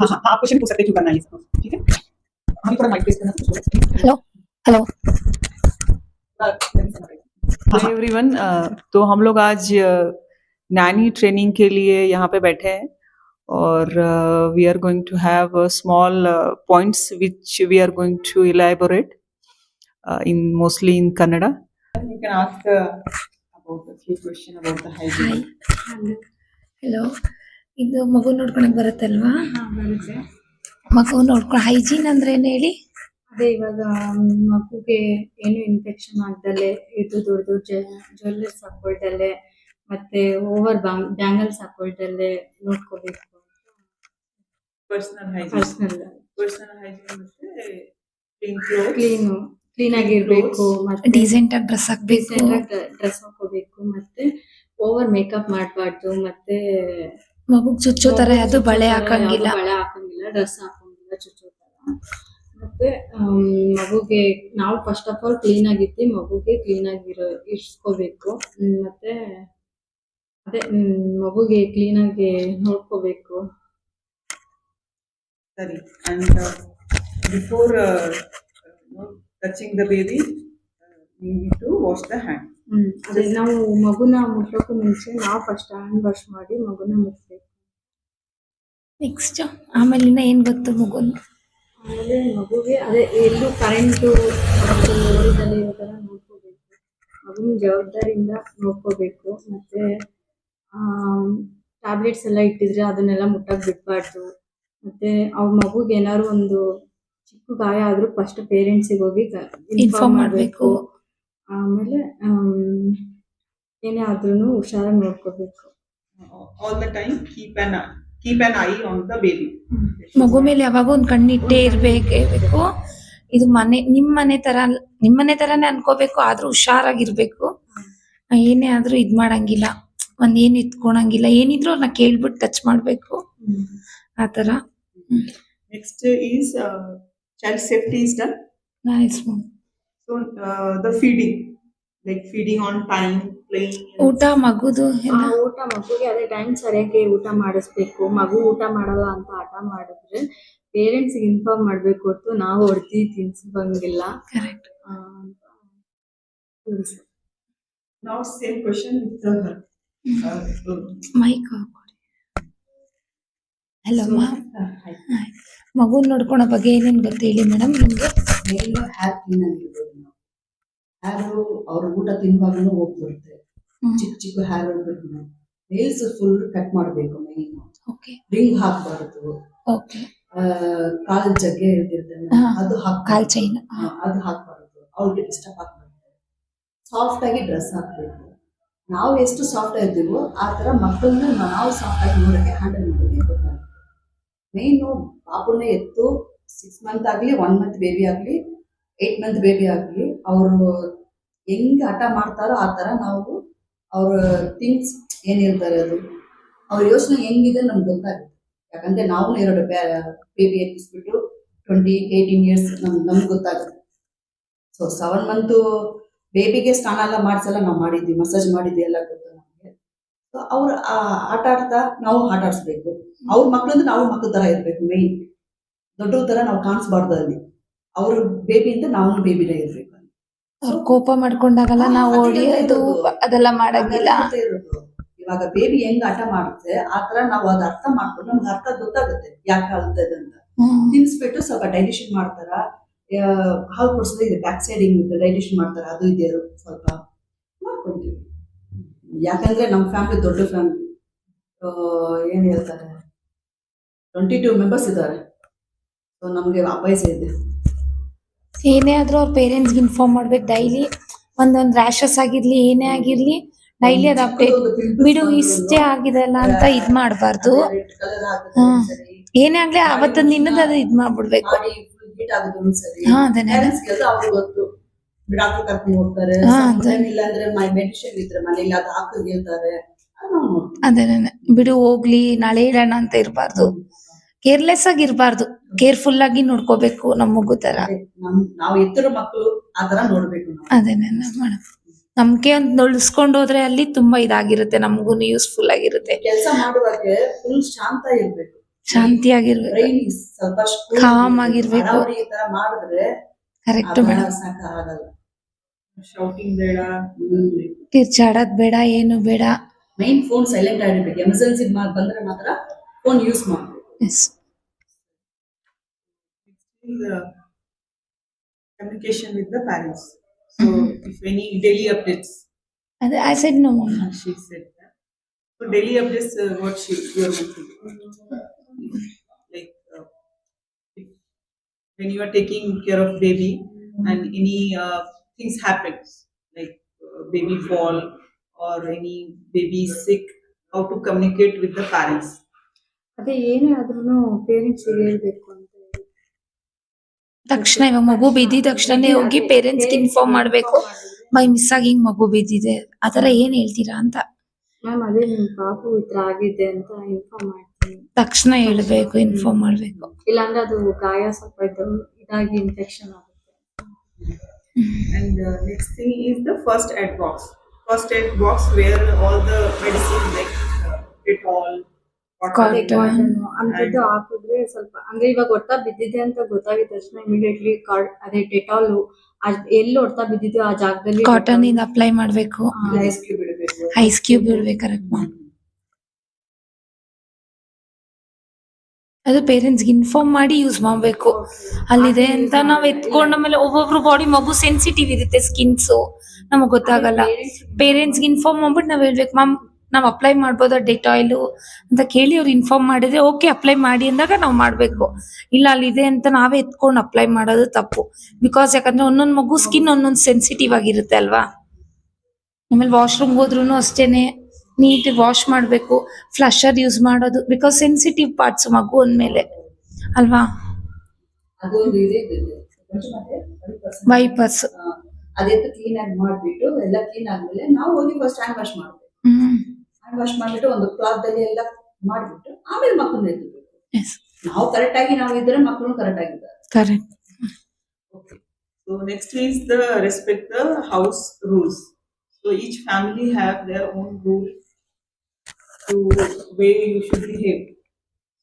हाँ हाँ हाँ, आप क्वेश्चन पूछ सकते हैं, क्यों करना है ये सब, ठीक है। हम थोड़ा माइक टेस्ट करना हेलो हेलो हाँ एवरीवन। तो हम लोग आज नैनी ट्रेनिंग के लिए यहाँ पे बैठे हैं और we are going to have small points which we are going to elaborate in mostly in Kannada. You can ask about a few questions about the hygiene. Hello, ಇದು ಮಗು ನೋಡ್ಕೊಳಕ್ ಬರುತ್ತಲ್ವಾ? ಬರುತ್ತೆ. ಮಗು ನೋಡ್ಕೊಂಡು ಹೈಜೀನ್ ಅಂದ್ರೆ ಏನು ಹೇಳಿ? ಅದೇ ಇವಾಗ ಮಗುಗೆ ಏನು ಇನ್ಫೆಕ್ಷನ್ ಆಗ್ದಲೆ, ಇದು ದೊಡ್ಡ ಜ್ಯುವೆಲ್ಲರ್ಸ್ ಹಾಕೊಳ್ದಲೆ, ಮತ್ತೆ ಓವರ್ ಬ್ಯಾಂಗಲ್ಸ್ ಹಾಕೊಳ್ದಲೆ ನೋಡ್ಕೋಬೇಕು. Personal hygiene. Personal hygiene ಮತ್ತೆ ಕ್ಲೀನ್ ಆಗಿರ್ಬೇಕು, ಮತ್ತೆ ಡೀಸೆಂಟ್ ಆಗಿ ಡ್ರೆಸ್ ಹಾಕ್ಬೇಕು, ಡ್ರೆಸ್ ಹಾಕೋಬೇಕು, ಮತ್ತೆ ಓವರ್ ಮೇಕಪ್ ಮಾಡಬಾರ್ದು, ಮತ್ತೆ ಮಗುಗ್ ಚುಚ್ಚೋ ತರ ಅದು ಬಳೆ ಹಾಕಂಗಿಲ್ಲ, ಡ್ರೆಸ್ ಹಾಕಂಗಿಲ್ಲ ಚುಚ್ಚೋ ತರ. ಮತ್ತೆ ಮಗುಗೆ ನಾವು ಫಸ್ಟ್ ಆಫ್ ಆಲ್ ಕ್ಲೀನ್ ಆಗಿರ್ತಿ ಮಗುಗೆ ಕ್ಲೀನ್ ಆಗಿರೋ ಇರ್ಸ್ಕೋಬೇಕು. ಮತ್ತೆ ಅದೇ ಮಗುಗೆ ಕ್ಲೀನ್ ಆಗಿ ನೋಡ್ಕೋಬೇಕು. ಸರಿ. And before touching the baby, we need to wash the hand. ಅದೇ ನಾವು ಮಗುನ ಮುಟ್ಟೋಕ್ಕೂ ಮುಂಚೆ ನಾವು ಫಸ್ಟ್ ಹ್ಯಾಂಡ್ ವಾಶ್ ಮಾಡಿ ಮಗುನ ಮುಟ್ಬೇಕು. ನೆಕ್ಸ್ಟ್ ಆಮೇಲಿಂದ ಏನ್ ಗೊತ್ತು ಮಗುನ್? ಆಮೇಲೆ ಮಗುಗೆ ಅದೇ ಎಲ್ಲೂ ಕರೆಂಟು ಓರಿದಲ್ಲಿ ಇರೋ ಥರ ನೋಡ್ಕೋಬೇಕು. ಮಗುನ ಜವಾಬ್ದಾರಿಯಿಂದ ನೋಡ್ಕೋಬೇಕು. ಮತ್ತೆ ಟ್ಯಾಬ್ಲೆಟ್ಸ್ ಎಲ್ಲ ಇಟ್ಟಿದ್ರೆ ಅದನ್ನೆಲ್ಲ ಮುಟ್ಟಕ್ಕೆ ಬಿಡಬಾರ್ದು. ಮತ್ತೆ ಅವ್ರ ಮಗುಗೆ ಏನಾದ್ರು ಒಂದು ಚಿಕ್ಕ ಗಾಯ ಆದ್ರೂ ಫಸ್ಟ್ ಪೇರೆಂಟ್ಸಿಗೆ ಹೋಗಿ ಇನ್ಫಾರ್ಮ್ ಮಾಡಬೇಕು. ಆಮೇಲೆ ಏನೇ ಆದ್ರೂ ಹುಷಾರಾಗಿ ನೋಡ್ಕೋಬೇಕು. All the time keep an eye on the baby. ಮಗು ಮೇಲೆ ಯಾವಾಗ ಒಂದ್ ಕಣ್ಣಿಟ್ಟೇ ಇರ್ಬೇಕು. ಇದು ನಿಮ್ಮನೆ ತರಾನೇ ಅನ್ಕೋಬೇಕು, ಆದ್ರೂ ಹುಷಾರಾಗಿರ್ಬೇಕು. ಏನೇ ಆದ್ರೂ ಇದ್ ಮಾಡಂಗಿಲ್ಲ, ಏನ್ ಇತ್ಕೊಳಂಗಿಲ್ಲ, ಏನಿದ್ರು ಅವ್ರನ್ನ ಕೇಳ್ಬಿಟ್ಟು ಟಚ್ ಮಾಡ್ಬೇಕು, ಆತರ. Next is child safety is done. Nice. So the feeding, like feeding on time, playing. ಊಟ ಮಗುದು ಊಟ ಮಗುಗೆ ಅದೇ ಟೈಮ್ ಸರಿಯಾಗಿ ಊಟ ಮಾಡಿಸ್ಬೇಕು. ಮಗು ಊಟ ಮಾಡಲ್ಲ ಅಂತ ಹಠ ಮಾಡಿದ್ರೆ ಪೇರೆಂಟ್ಸ್ ಇನ್ಫಾರ್ಮ್ ಮಾಡ್ಬೇಕು ಹೊರತು ನಾವು ಹೊಡ್ತಿ ತಿನ್ಸಂಗಿಲ್ಲ. Correct. Now same question with the mike. Hello ಮಗುನ್ ನೋಡ್ಕೊಳೋ ಬಗ್ಗೆ ಏನೇನ್ ಗೊತ್ತ ಹೇಳಿ ಮೇಡಮ್ ನಿಮ್ಗೆ? ಹ್ಯಾರ್ ಕ್ಲೀನ್ ಆಗಿರ್ಬೋದು. ಹ್ಯಾರು ಅವ್ರ ಊಟ ತಿನ್ನುವಾಗಲೂ ಹೋಗ್ಬರುತ್ತೆ. ಚಿಕ್ಕ ಚಿಕ್ಕ ಹ್ಯಾರ್ ಹೋಗ್ಬೇಕು. ನೇಲ್ಸ್ ಫುಲ್ ಕಟ್ ಮಾಡಬೇಕು. ಮೈನ್ ರಿಂಗ್ ಹಾಕಬಾರ್ದು. ಕಾಲ್ ಜಗ್ಗೆ ಇರ್ತಿರ್ತೇನೆ ಅದು ಕಾಲ್ ಚೈನ್ ಅದು ಹಾಕಬಾರ್ದು. ಅವ್ರಿಗೆ ಡಿಸ್ಟರ್ಬ್ ಆಗ್ಬಾರ್ದು. ಸಾಫ್ಟ್ ಆಗಿ ಡ್ರೆಸ್ ಹಾಕ್ಬೇಕು. ನಾವು ಎಷ್ಟು ಸಾಫ್ಟ್ ಆಗಿರ್ತೀವೋ ಆ ತರ ಮಕ್ಕಳನ್ನ ನಾವು ಸಾಫ್ಟ್ ಆಗಿ ನೋಡಕ್ಕೆ ಹ್ಯಾಂಡಲ್ ಮಾಡೋಕೆ ಗೊತ್ತಾಗುತ್ತೆ. ಮೇನು ಪಾಪುನೇ ಎತ್ತು 6 ಮಂತ್ ಆಗಲಿ 1 ಮಂತ್ ಬೇಬಿ ಆಗಲಿ 8 ಮಂತ್ ಬೇಬಿ ಆಗಲಿ ಅವರು ಹೆಂಗೆ ಹಠ ಮಾಡ್ತಾರೋ ಆ ಥರ ನಾವು ಅವ್ರ ಥಿಂಗ್ಸ್ ಏನಿರ್ತಾರೆ ಅದು ಅವ್ರ ಯೋಚನೆ ಹೆಂಗಿದೆ ನಮ್ಗೆ ಗೊತ್ತಾಗುತ್ತೆ. ಯಾಕಂದರೆ ನಾವು 2 ಬೇಬಿ ಎತ್ತಿಸ್ಬಿಟ್ಟು 18 ಇಯರ್ಸ್ ನಮ್ಗೆ ಗೊತ್ತಾಗುತ್ತೆ. ಸೊ 7 ಮಂತು ಬೇಬಿಗೆ ಸ್ನಾನ ಎಲ್ಲ ಮಾಡಿಸಲ್ಲ, ನಾವು ಮಾಡಿದ್ವಿ, ಮಸಾಜ್ ಮಾಡಿದ್ವಿ, ಎಲ್ಲ ಗೊತ್ತು ನಮಗೆ. ಸೊ ಅವ್ರು ಆಟ ಆಡ್ತಾ ನಾವು ಆಟ ಆಡಿಸ್ಬೇಕು. ಅವ್ರ ಮಕ್ಳಂದ್ರೆ ನಾವು ಮಕ್ಳ ತರ ಇರ್ಬೇಕು. ಮೇನ್ ದೊಡ್ಡವ್ರ ತರ ನಾವು ಕಾಣಿಸ್ಬಾರ್ದು ಅಲ್ಲಿ. ಅವ್ರ ಬೇಬಿಯಿಂದ ನಾವು ಬೇಬಿನೇ ಇರ್ಬೇಕು. ಕೋಪ ಮಾಡ್ಕೊಂಡಾಗಲ್ಲ ನಾವು ಹೊಡಿಯೋದು ಅದೆಲ್ಲ ಮಾಡಂಗಿಲ್ಲ. ಇವಾಗ ಬೇಬಿ ಹೆಂಗ್ ಆಟ ಮಾಡುತ್ತೆ ಆ ತರ ನಾವು ಅದ್ ಅರ್ಥ ಮಾಡ್ಕೊಂಡು ನಮ್ಗೆ ಅರ್ಥ ಗೊತ್ತಾಗುತ್ತೆ ಯಾಕೆ ಆಗುತ್ತದೆ ಅಂತ. ತಿನ್ಸ್ಬಿಟ್ಟು ಸ್ವಲ್ಪ ಡೈಜೆಷನ್ ಮಾಡ್ತಾರ, ಹಾಲು ಕೊಡ್ಸೋದು ಇದೆ ಬ್ಯಾಕ್ ಸೈಡ್ ಹಿಂಗ್ ಡೈಜೆಷನ್ ಮಾಡ್ತಾರ, ಅದು ಇದೆ ಸ್ವಲ್ಪ ಮಾಡ್ಕೊಂತೀವಿ. ಯಾಕಂದ್ರೆ ನಮ್ಮ ಫ್ಯಾಮಿಲಿ ದೊಡ್ಡ ಫ್ಯಾಮಿಲಿ, ಏನ್ ಹೇಳ್ತಾರೆ 22 ಮೆಂಬರ್ಸ್ ಇದ್ದಾರೆ. ಸೊ ನಮ್ಗೆ ಅಪಾಯಸ ಇದೆ. ಏನೇ ಆದ್ರೂ ಅವ್ರ ಪೇರೆಂಟ್ಸ್ ಇನ್ಫಾರ್ಮ್ ಮಾಡ್ಬೇಕು ಡೈಲಿ. ಒಂದೊಂದ್ ರ್ಯಾಶಸ್ ಆಗಿರ್ಲಿ ಏನೇ ಆಗಿರ್ಲಿ ಡೈಲಿ ಅದ್ ಅಪ್ಡೇಟ್ ಬಿಡು ಇಷ್ಟೇ ಆಗಿದೆ ಅಲ್ಲ ಅಂತ ಇದ್ ಮಾಡ್ಬಾರ್ದು. ಏನೇ ಆಗ್ಲಿ ಅವತ್ತೊಂದ್ ದಿನದ ಅದು ಇದ್ ಮಾಡ್ಬಿಡ್ಬೇಕು. ಡಾಕ್ಟರ್ ಕರ್ಕೊಂಡು ಹೋಗ್ತಾರೆ, ಇಲ್ಲಾಂದ್ರೆ ಮೆಡಿಸಿನ್ ಇದ್ರೆ ಮನೇಲಿ ಅದು ಹಾಕಿ ಹೇಳ್ತಾರೆ. ಅದೇನೆ ಬಿಡು ಹೋಗ್ಲಿ ನಾಳೆ ಹೇಳೋಣ ಅಂತ ಇರ್ಬಾರ್ದು. ಕೇರ್ಲೆಸ್ ಆಗಿ ಇರ್ಬಾರ್ದು, ಕೇರ್ಫುಲ್ ಆಗಿ ನೋಡ್ಕೋಬೇಕು ನಮ್ಮ ಮಗು ತರ. ನಾವು ಎತ್ತಿರೋ ಮಕ್ಕಳು ಆ ತರ ನೋಡ್ಬೇಕು. ಅದೇನೆ ಮೇಡಮ್, ನಮ್ಗೆ ಒಂದು ಉಳಿಸ್ಕೊಂಡು ಹೋದ್ರೆ ಅಲ್ಲಿ ತುಂಬಾ ಇದಾಗಿರುತ್ತೆ, ನಮಗೂ ಯೂಸ್ಫುಲ್ ಆಗಿರುತ್ತೆ. ಕೆಲಸ ಮಾಡುವಾಗ ಫುಲ್ ಶಾಂತ ಇರ್ಬೇಕು. ಶಾಂತಿಯಾಗಿರ್ಬೇಕು, ಬ್ರೈನ್ ಸ್ವಲ್ಪ Calm ಆಗಿರ್ಬೇಕು. ಹರಾವಳಿ ಈ ತರ ಮಾಡಿದ್ರೆ ಕರೆಕ್ಟ್ ಮೇಡಮ್. ಆಗಲ್ಲ. Shouting beda. ಕಿರ್ಚಾಡೋದ್ ಬೇಡ, ಏನು ಬೇಡ. ಮೈನ್ ಫೋನ್ ಸೈಲೆಂಟ್ ಆಗಿರ್ಬೇಕು. ಎಮರ್ಜೆನ್ಸಿ ಬಂದ್ರೆ ಮಾತ್ರ ಫೋನ್ ಯೂಸ್ ಮಾಡ್ಬೇಕು. S. The communication with the parents. So if any daily updates, ಅದೇ ಐ ಸೆಡ್ ನೋ ಮಮ್ಮ. she said that. So daily updates, what you are looking, like if, when you are taking care of baby and any things happens, like baby fall or any baby is sick, how to communicate with the parents. ಅದೇ ಏನೇ ಆದ್ರೂ parents ಹೇಳ್ಬೇಕು ಅಂತ ಹೇಳಿ. ತಕ್ಷಣ ಇವಾಗ ಮಗು ಬಿದ್ದಿದ ತಕ್ಷಣನೇ ಹೋಗಿ ಪೇರೆಂಟ್ಸ್ಗೆ ಇನ್ಫಾರ್ಮ್ ಮಾಡ್ಬೇಕು. ಬೈ ಮಿಸ್ ಆಗಿ ಹಿಂಗ್ ಮಗು ಬಿದ್ದಿದೆ, ಆತರ ಏನ್ ಹೇಳ್ತೀರಾ ಅಂತ ಮ್ಯಾಮ್ ಅದೇ ನಿಮ್ ಪಾಪು ಈ ತರ ಆಗಿದೆ ಅಂತ ಇನ್ಫಾರ್ಮ್ ಮಾಡ್ತೀನಿ. ತಕ್ಷಣ ಹೇಳ್ಬೇಕು, ಇನ್ಫಾರ್ಮ್ ಮಾಡ್ಬೇಕು. ಇಲ್ಲಾಂದ್ರೆ ಅದು ಗಾಯ ಸ್ವಲ್ಪ ಇದಾಗಿ ಇನ್ಫೆಕ್ಷನ್ ಆಗುತ್ತೆ. And next thing is the first aid box. First aid box where all the medicine like Dettol, Cotton. ಅಂತದ್ದು ಹಾಕಿದ್ರೆ ಸ್ವಲ್ಪ ಅಂದ್ರೆ ಇವಾಗ ಹೊಡ್ತಾ ಬಿದ್ದಿದೆ ಅಂತ ಗೊತ್ತಾಗಿದ ತಕ್ಷಣ ಇಮಿಡಿಯೇಟ್ಲಿ ಅದೇ ಡೆಟಾಲ್ ಎಲ್ಲಿ ಹೊಡ್ತಾ ಬಿದ್ದಿದ್ಯೋ ಆ ಜಾಗದಲ್ಲಿ ಕಾಟನ್ ಇಂದ ಅಪ್ಲೈ ಮಾಡ್ಬೇಕು, ಐಸ್ ಕ್ಯೂಬ್ ಇಡಬೇಕು. ಐಸ್ ಕ್ಯೂಬ್ ಇಡ್ಬೇಕು. Correct ma'am. ಅದು ಪೇರೆಂಟ್ಸ್ಗೆ ಇನ್ಫಾರ್ಮ್ ಮಾಡಿ ಯೂಸ್ ಮಾಡ್ಬೇಕು. ಅಲ್ಲಿದೆ ಅಂತ ನಾವ್ ಎತ್ಕೊಂಡ ಮೇಲೆ ಒಬ್ಬೊಬ್ರು ಬಾಡಿ ಮಗು ಸೆನ್ಸಿಟಿವ್ ಇರುತ್ತೆ, ಸ್ಕಿನ್ಸು ನಮಗ್ ಗೊತ್ತಾಗಲ್ಲ. ಪೇರೆಂಟ್ಸ್ಗೆ ಇನ್ಫಾರ್ಮ್ ಮಾಡ್ಬಿಟ್ಟು ನಾವ್ ಹೇಳ್ಬೇಕು, ಮ್ಯಾಮ್ ನಾವ್ ಅಪ್ಲೈ ಮಾಡ್ಬೋದಾ ಡೆಟಾಯ್ಲು ಅಂತ ಕೇಳಿ ಅವ್ರು ಇನ್ಫಾರ್ಮ್ ಮಾಡಿದ್ರೆ ಓಕೆ ಅಪ್ಲೈ ಮಾಡಿ ಅಂದಾಗ ನಾವ್ ಮಾಡ್ಬೇಕು. ಇಲ್ಲ ಅಲ್ಲಿದೆ ಅಂತ ನಾವೇ ಎತ್ಕೊಂಡು ಅಪ್ಲೈ ಮಾಡೋದು ತಪ್ಪು. ಬಿಕಾಸ್ ಯಾಕಂದ್ರೆ ಒಂದೊಂದ್ ಮಗು ಸ್ಕಿನ್ ಒಂದೊಂದು ಸೆನ್ಸಿಟಿವ್ ಆಗಿರುತ್ತೆ ಅಲ್ವಾ. ಆಮೇಲೆ ವಾಶ್ರೂಮ್ ಹೋದ್ರು ಅಷ್ಟೇನೆ ನೀಟ್ ವಾಶ್ ಮಾಡ್ಬೇಕು, ಫ್ಲಶರ್ ಯೂಸ್ ಮಾಡೋದು. ಬಿಕಾಸ್ ಸೆನ್ಸಿಟಿವ್ ಪಾರ್ಟ್ಸ್ ಮಗು ಅಂದ್ಮೇಲೆ ಅಲ್ವಾ. ಅದೊಂದು ಇದೆ ವೈಪರ್ಸ್. ಅದೆಂತ ಕ್ಲೀನ್ ಆಗಿ ಮಾಡ್ಬಿಟ್ಟು ಎಲ್ಲ ಕ್ಲೀನ್ ಆದ್ಮೇಲೆ ನಾವು ಹೋಗಿ ಫಸ್ಟ್ ಹ್ಯಾಂಡ್ ವಾಶ್ ಮಾಡ್ಬೇಕು. ಹ್ಯಾಂಡ್ ವಾಶ್ ಮಾಡ್ಬಿಟ್ಟು ಒಂದು ಕ್ಲಾತ್ ಅಲ್ಲಿ ಎಲ್ಲ ಮಾಡ್ಬಿಟ್ಟು ಆಮೇಲೆ ಮಕ್ಕಳನ್ನ ಎತ್ತಬೇಕು. ನಾವು ಕರೆಕ್ಟ್ ಆಗಿ ನಾವು ಇದ್ರೆ ಮಕ್ಕಳು ಕರೆಕ್ಟ್ ಆಗಿದ್ದಾರೆ. Correct. Okay. So next is the respect the house rules. So each family have their own rule to way you should behave.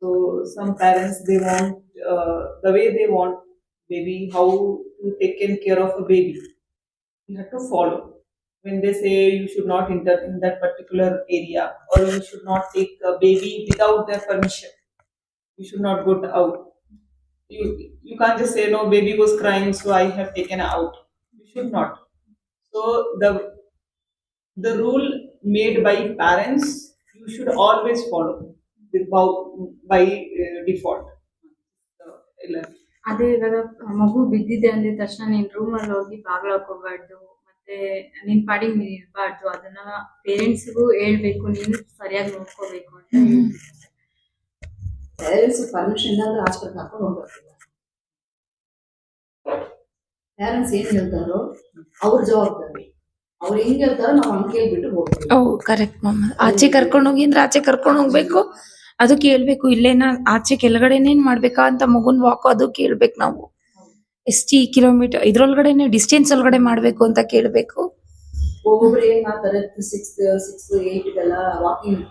So some parents they want the way they want baby, how to take care of a baby. You have to follow. When they say you should not enter in that particular area or you should not take a baby without their permission, you should not go out. You can't just say no, baby was crying so I have taken out. You should not. So the rule made by parents you should always follow by default. ಅದೇ ಇವಾಗ ಮಗು ಬಿದ್ದಿದೆ ಅಂದಿದ ತಕ್ಷಣ ನೀನ್ room ಅಲ್ಲಿ ಹೋಗಿ ಬಾಗ್ಲ ಹಾಕೋಬಾರ್ದು, ಮತ್ತೆ ನಿನ್ ಪಾಡಿಗೆ ನೀನ್ ಇರ್ಬಾರ್ದು. ಅದನ್ನ ಪೇರೆಂಟ್ಸ್ಗೂ ಹೇಳ್ಬೇಕು, ನೀನು ಸರಿಯಾಗಿ ನೋಡ್ಕೋಬೇಕು ಅಂತ. ಪೇರೆಂಟ್ಸ್ ಪರ್ಮಿಷನ್ ಇಲ್ಲಾಂದ್ರೆ ಹಾಸ್ಪಿಟಲ್ ಹಾಕೊಂಡು ಹೋಗ್ಬೇಕು. ಪೇರೆಂಟ್ಸ್ ಏನ್ ಹೇಳ್ತಾರೋ ಅವ್ರ ಜವಾಬ್ದಾರಿ. ಅವ್ರು ಹೆಂಗ್ ಹೇಳ್ತಾರೋ ನಾವು ಹಂಗೆ ಕೇಳ್ಬಿಟ್ಟು ಹೋಗ್ಬೇಕು. Correct ma'am. ಆಚೆ ಕರ್ಕೊಂಡು ಹೋಗಿ ಅಂದ್ರೆ ಆಚೆ ಕರ್ಕೊಂಡು ಹೋಗ್ಬೇಕು, ಅದು ಕೇಳ್ಬೇಕು. ಇಲ್ಲೇನ ಆಚೆ ಕೆಳಗಡೆನೇನ್ ಮಾಡ್ಬೇಕಾ ಅಂತ ಮಗುನ್ ವಾಕ್ ಅದು ಕೇಳ್ಬೇಕು. ನಾವು ಎಷ್ಟು ಕಿಲೋಮೀಟರ್ ಇದ್ರೊಳಗಡೆನೆ ಡಿಸ್ಟೆನ್ಸ್ ಒಳಗಡೆ ಮಾಡ್ಬೇಕು ಅಂತ ಕೇಳ್ಬೇಕು. ಒಬ್ಬೊಬ್ರು ಏನ್ ಮಾಡ್ತಾರೆ 6-8 ವಾಕಿಂಗ್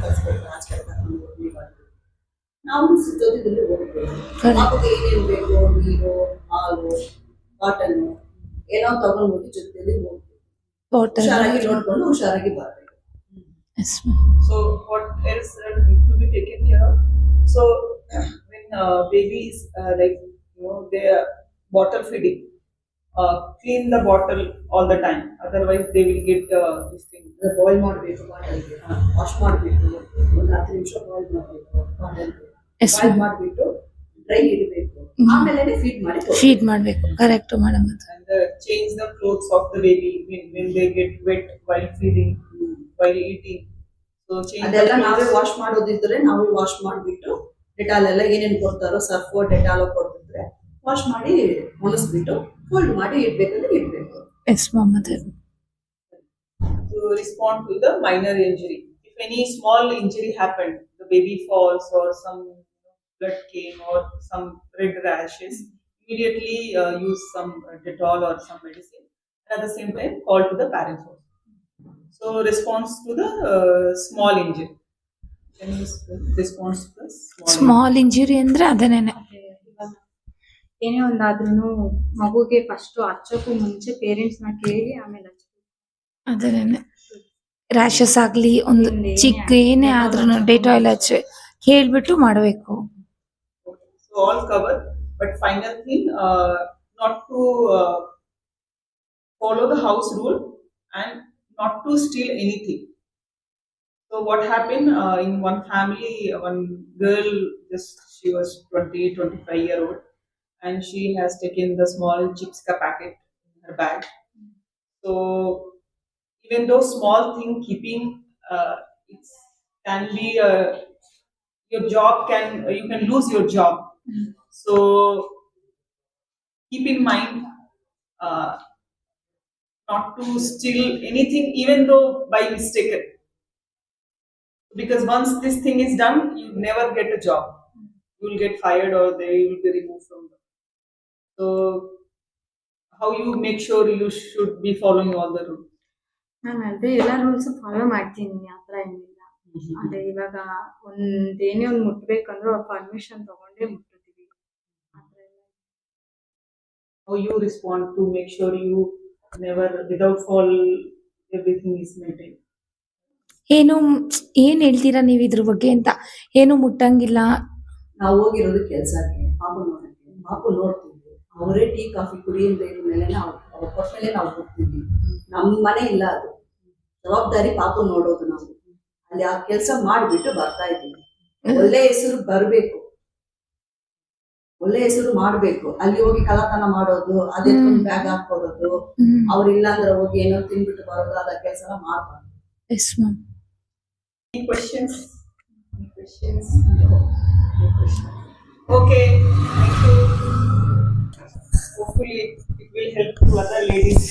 ಕಳ್ಸ್ಕೊಡ್ತಾರೆ. ನಾವು ಜೊತೆದಲ್ಲಿ ಹೋಗ್ಬೇಕು. ಮಗುಗೆ ಏನೇನ್ ಬೇಕು, ನೀರು, ಹಾಲು, ಕಾಟನ್ ಏನೋ ತಗೊಂಡು ಹೋಗಿ ಜೊತೆಯಲ್ಲಿ ಹೋಗ್ಬೇಕು. ಹುಷಾರಾಗಿ ನೋಡ್ಕೊಂಡು ಹುಷಾರಾಗಿ ಬರ್ಬೇಕು. So what else to be taken care of? So when babies like they are bottle feeding, clean the bottle all the time. Otherwise they will get this thing. Boil ಮಾಡಬೇಕು, ಬಾಟಲ್ಗೆ ವಾಶ್ ಮಾಡಬೇಕು, ಒಂದು 10 ನಿಮಿಷ ಬಾಯ್ಲ್ ಮಾಡಬೇಕು, boil ಮಾಡಿಬಿಟ್ಟು dry ಇಡಬೇಕು. ಆಮೇಲೆ feed ಮಾಡ್ಬೇಕು. Correct madam. And change the clothes of the baby when they get wet while feeding, while eating. So change ಅದೆಲ್ಲ ನಾವೇ ವಾಶ್ ಮಾಡೋದಿದ್ರೆ ನಾವೇ ವಾಶ್ ಮಾಡಿಬಿಟ್ಟು ಡೆಟಾಲ್ ಎಲ್ಲ ಏನೇನು ಕೊಡ್ತಾರೋ ಸರ್ಫ್ ಡೆಟಾಲ್ ಕೊಡ್ತಿದ್ರೆ ವಾಶ್ ಮಾಡಿ ಒಣಗಿಸ್ಬಿಟ್ಟು ಫೋಲ್ಡ್ ಮಾಡಿ ಇಡ್ಬೇಕಂದ್ರೆ ಇಡ್ಬೇಕು. Yes ma'am. ಅದೇ to respond to the minor injury. If any small injury happened, the baby falls or some blood came or some red rashes, immediately use some Dettol or some medicine. And at the same time, call to the parents also. So response to the small injury. Can you respond to this? Small injury ಅಂದ್ರೆ ಅದೇನೇನೆ. ಅದೇ ಇವಾಗ ಏನೇ ಒಂದಾದ್ರೂ ಮಗುಗೆ first ಹಚ್ಚೋಕ್ಕೂ ಮುಂಚೆ parents ನ ಕೇಳಿ ಆಮೇಲೆ ಹಚ್ಬೇಕು. ಅದೇನೇನೆ ರ್ಯಾಷಸ್ ಆಗ್ಲಿ ಒಂದು ಏನೇ ಚಿಕ್ಕ ಆಗ್ಲಿ, ಏನೇ Dettol ಆದ್ರೂ ಹಚ್ಬೇಕು. ಡೆಟಾಯಿಲ್ ಹಚ್ಚಿ ಹೇಳ್ಬಿಟ್ಟು ಮಾಡ್ಬೇಕು. So all covered, but final thing, not to follow the house rule and not to steal anything. So what happened in one family, one girl, just she was 25-year-old, and she has taken the small chips ka packet in her bag. So even though small thing keeping, it can be your job can you can lose your job. So keep in mind uh, not to steal anything, even though by mistake. Because once this thing is done, you never get a job. You will get fired or they will be removed from the. So how you make sure you should be following all the rules? ನಾನು ಅದೇ ಎಲ್ಲ rules follow ಮಾಡ್ತೀನಿ, ಆ ಥರ ಏನಿಲ್ಲ. ಅದೇ ಇವಾಗ ಏನೇ ಒಂದು ಮುಟ್ಬೇಕಂದ್ರೂ ಅವ್ರ ಪರ್ಮಿಷನ್ ತಗೊಂಡೇ ಮುಟ್ತೀವಿ. How you respond to make sure you never without fall everything is maintained? ಏನು ಏನ್ ಹೇಳ್ತೀರಾ ನೀವ್ ಇದ್ರ ಬಗ್ಗೆ ಅಂತ? ಏನು ಮುಟ್ಟಂಗಿಲ್ಲ. ನಾವು ಹೋಗಿರೋದು ಕೆಲ್ಸಕ್ಕೆ, ಪಾಪು ನೋಡಕ್ಕೆ. ಪಾಪು ನೋಡ್ತೀವಿ, ಅವರೇ ಟೀ ಕಾಫಿ ಕುಡಿಯಿಂದ ಇರೋ ಮೇಲೆ ನಾವು ಅವ್ರ ಕೊಟ್ಮೇಲೆ ನಾವು ಹೋಗ್ತೀವಿ. ನಮ್ಮ ಮನೆ ಇಲ್ಲ, ಅದು ಜವಾಬ್ದಾರಿ ಪಾಪು ನೋಡೋದು. ನಾವು ಅಲ್ಲಿ ಆ ಕೆಲಸ ಮಾಡಿಬಿಟ್ಟು ಬರ್ತಾ ಇದ್ದೀವಿ. ಒಳ್ಳೆ ಹೆಸರು ಬರಬೇಕು, ಒಳ್ಳೆ ಹೆಸರು ಮಾಡ್ಬೇಕು. ಅಲ್ಲಿ ಹೋಗಿ ಕಳ್ಳತನ ಮಾಡೋದು, ಅದೇ ಬ್ಯಾಗ್ ಹಾಕೊಡೋದು, ಅವ್ರಿಲ್ಲ ಅಂದ್ರೆ ಹೋಗಿ ಏನೋ ತಿನ್ಬಿಟ್ಟು ಬರೋದು, ಅದ ಕೆಲಸ ಮಾಡ್ಬಾರ್ದು. Yes ma'am. Any questions? Any questions? No. No questions. Okay, thank you. Hopefully it will help to other ladies.